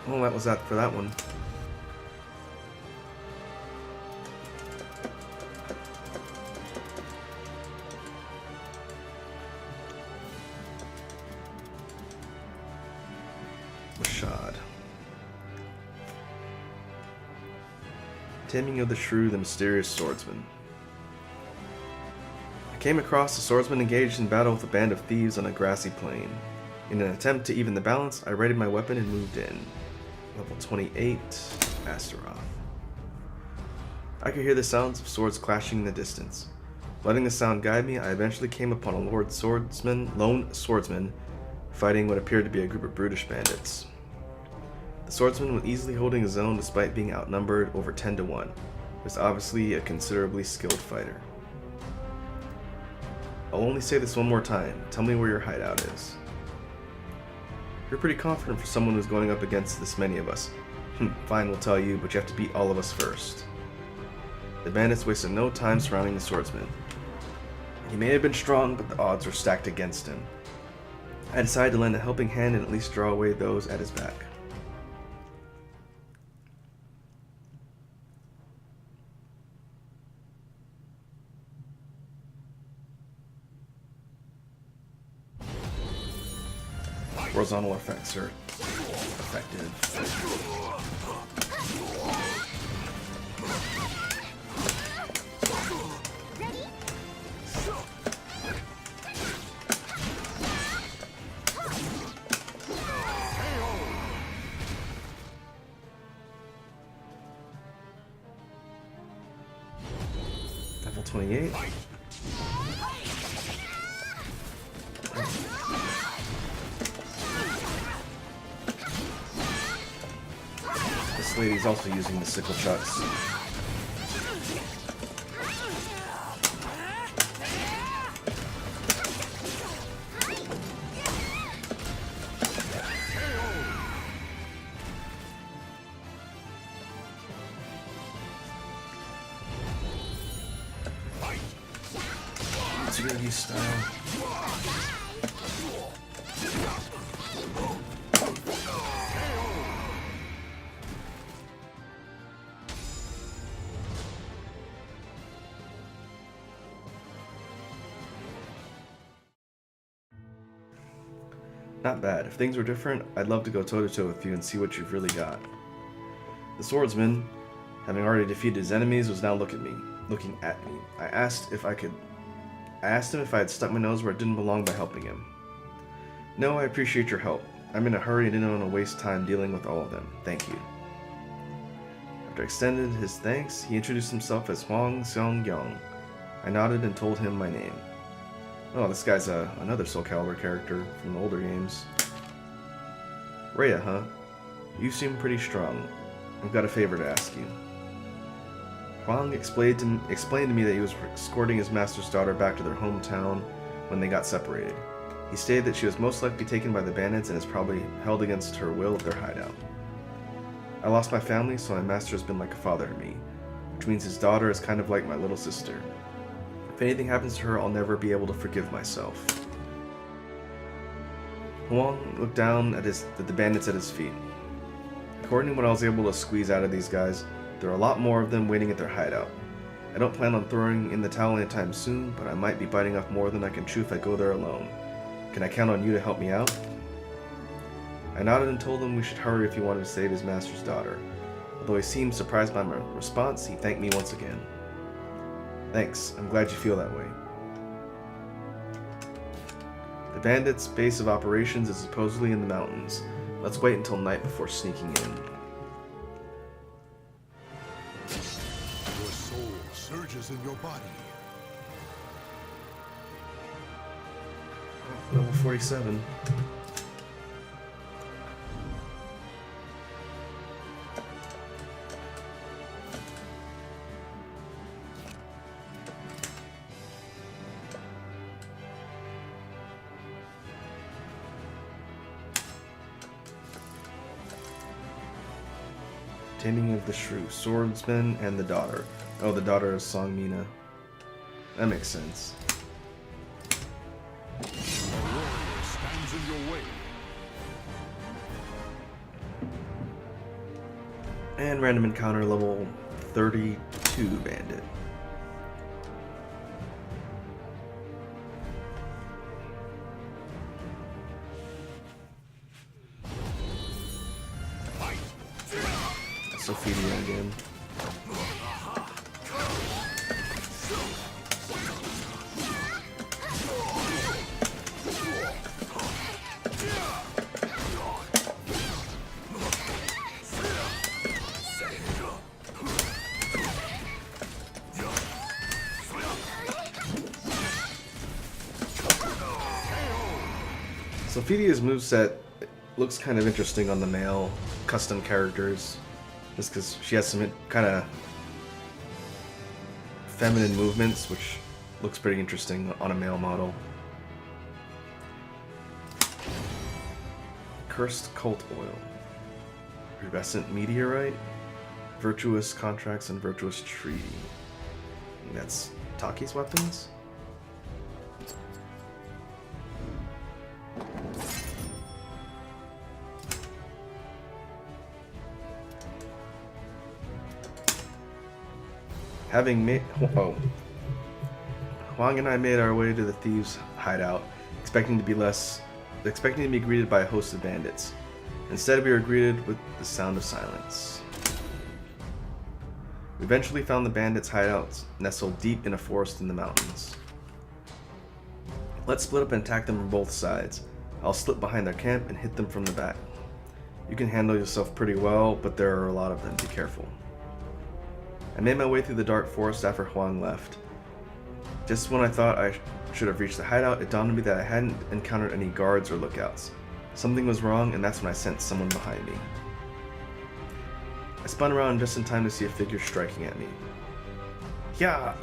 Well, that was that for that one. Mashad. Taming of the Shrew, the Mysterious Swordsman. I came across a swordsman engaged in battle with a band of thieves on a grassy plain. In an attempt to even the balance, I readied my weapon and moved in. Level 28, Astaroth. I could hear the sounds of swords clashing in the distance. Letting the sound guide me, I eventually came upon a lone swordsman fighting what appeared to be a group of brutish bandits. The swordsman was easily holding his own despite being outnumbered over 10 to 1. He was obviously a considerably skilled fighter. I'll only say this one more time. Tell me where your hideout is. You're pretty confident for someone who's going up against this many of us. Fine, we'll tell you, but you have to beat all of us first. The bandits wasted no time surrounding the swordsman. He may have been strong, but the odds were stacked against him. I decided to lend a helping hand and at least draw away those at his back. Horizontal effects are effective. Level 28. This lady's also using the sickle chucks. It's style. Not bad. If things were different, I'd love to go toe-to-toe with you and see what you've really got. The swordsman, having already defeated his enemies, was now looking at me. I asked him if I had stuck my nose where it didn't belong by helping him. No, I appreciate your help. I'm in a hurry and didn't want to waste time dealing with all of them. Thank you. After I extended his thanks, he introduced himself as Huang Xiong. I nodded and told him my name. Oh, this guy's another Soul Calibur character from the older games. Rhea, huh? You seem pretty strong. I've got a favor to ask you. Huang explained to me that he was escorting his master's daughter back to their hometown when they got separated. He stated that she was most likely taken by the bandits and is probably held against her will at their hideout. I lost my family, so my master has been like a father to me, which means his daughter is kind of like my little sister. If anything happens to her, I'll never be able to forgive myself. Huang looked down at the bandits at his feet. According to what I was able to squeeze out of these guys, there are a lot more of them waiting at their hideout. I don't plan on throwing in the towel anytime soon, but I might be biting off more than I can chew if I go there alone. Can I count on you to help me out? I nodded and told him we should hurry if he wanted to save his master's daughter. Although he seemed surprised by my response, he thanked me once again. Thanks, I'm glad you feel that way. The bandits' base of operations is supposedly in the mountains. Let's wait until night before sneaking in. Your soul surges in your body. Level 47. Taming of the Shrew, Swordsman, and the daughter. Oh, the daughter of Songmina. That makes sense. A warrior stands in your way. And random encounter level 32 bandit. Sophia again. Sophia's moveset looks kind of interesting on the male custom characters, just because she has some kind of feminine movements, which looks pretty interesting on a male model. Cursed Cult Oil. Iridescent Meteorite. Virtuous Contracts and Virtuous Treaty. And that's Taki's weapons? Having made... Oh. Huang and I made our way to the thieves' hideout, expecting to be greeted by a host of bandits. Instead, we were greeted with the sound of silence. We eventually found the bandits' hideouts nestled deep in a forest in the mountains. Let's split up and attack them from both sides. I'll slip behind their camp and hit them from the back. You can handle yourself pretty well, but there are a lot of them. Be careful. I made my way through the dark forest after Huang left. Just when I thought I should have reached the hideout, it dawned on me that I hadn't encountered any guards or lookouts. Something was wrong, and that's when I sensed someone behind me. I spun around just in time to see a figure striking at me. Yeah!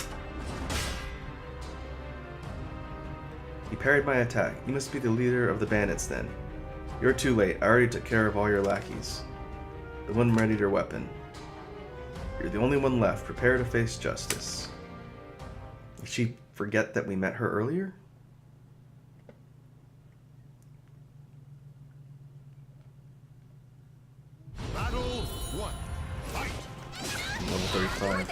He parried my attack. You must be the leader of the bandits then. You're too late. I already took care of all your lackeys. The one readied your weapon. You're the only one left. Prepare to face justice. Did she forget that we met her earlier? Battle 1. Fight. Level 35.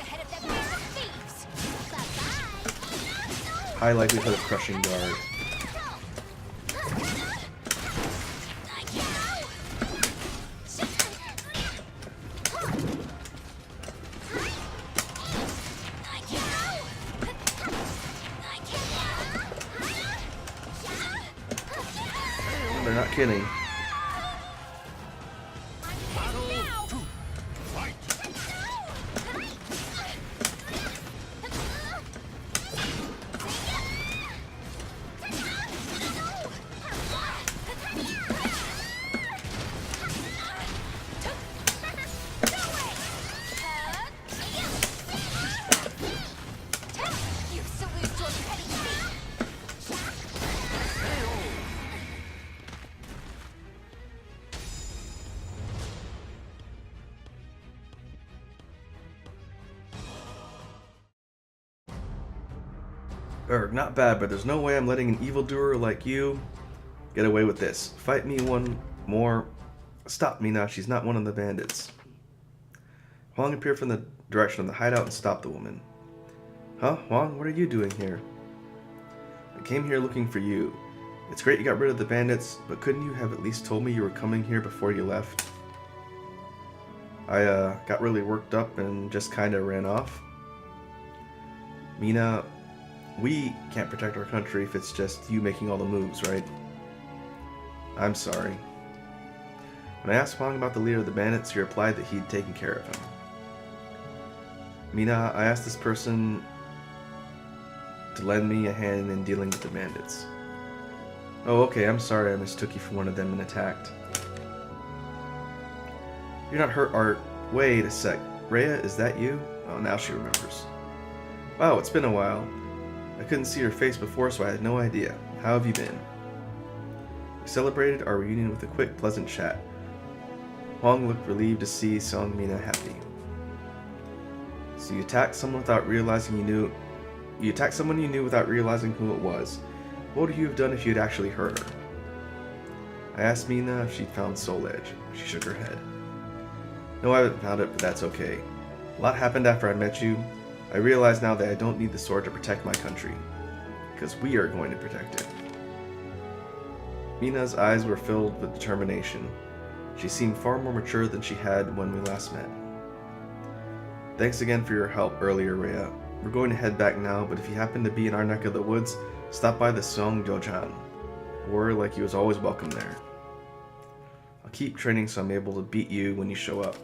High likelihood of crushing guard. They're not kidding. Not bad, but there's no way I'm letting an evildoer like you get away with this. Fight me one more. Stop me now, she's not one of the bandits. Huang appeared from the direction of the hideout and stopped the woman. Huh? Huang, what are you doing here? I came here looking for you. It's great you got rid of the bandits, but couldn't you have at least told me you were coming here before you left? I got really worked up and just kinda ran off. Mina, we can't protect our country if it's just you making all the moves, right? I'm sorry. When I asked Huang about the leader of the bandits, he replied that he'd taken care of him. Mina, I asked this person to lend me a hand in dealing with the bandits. Oh, okay, I'm sorry I mistook you for one of them and attacked. You're not hurt, Art. Wait a sec. Rhea, is that you? Oh, now she remembers. Wow, it's been a while. I couldn't see her face before, so I had no idea. How have you been? We celebrated our reunion with a quick, pleasant chat. Huang looked relieved to see Song Mina happy. So you attacked someone without realizing you knew. You attacked someone you knew without realizing who it was. What would you have done if you had actually hurt her? I asked Mina if she'd found Soul Edge. She shook her head. No, I haven't found it, but that's okay. A lot happened after I met you. I realize now that I don't need the sword to protect my country. Because we are going to protect it. Mina's eyes were filled with determination. She seemed far more mature than she had when we last met. Thanks again for your help earlier, Rhea. We're going to head back now, but if you happen to be in our neck of the woods, stop by the Song Jojan. Word like you was always welcome there. I'll keep training so I'm able to beat you when you show up.